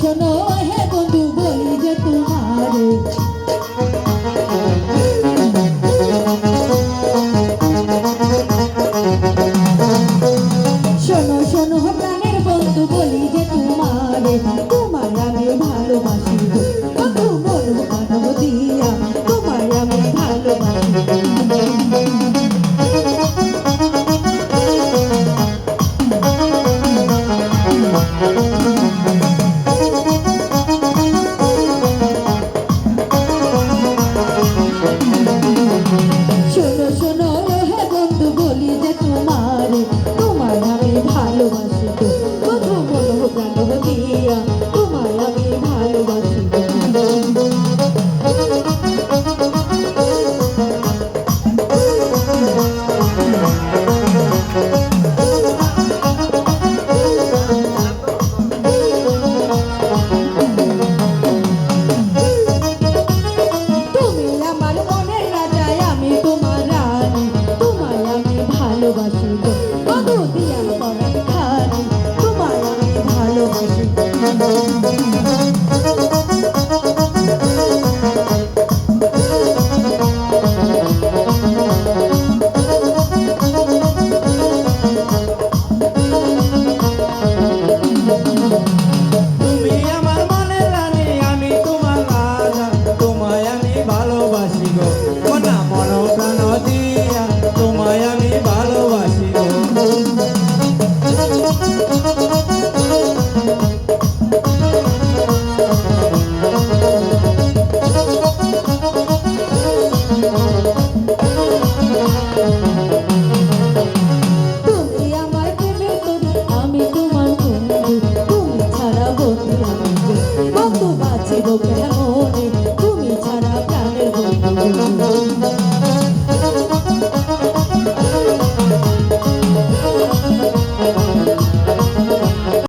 শোনো হে বন্ধু বলি যে তোমারে শোনো শোনো প্রাণের বন্ধু বলি যে তোমারে তোমায় আমি ভালোবাসি বন্ধু বলবো কানব দিয়া তোমায় আমি ভালোবাসি শোনো শোনো হে বন্ধু বলি যে তোমারে তোমায় আমি ভালোবাসি বন্ধু বলবো কানব দিয়া তোমায় আমি ভালোবাসি ভালোবাসি বন্ধু দিয়া পরাণ খানি তোমায় আমি ভালোবাসি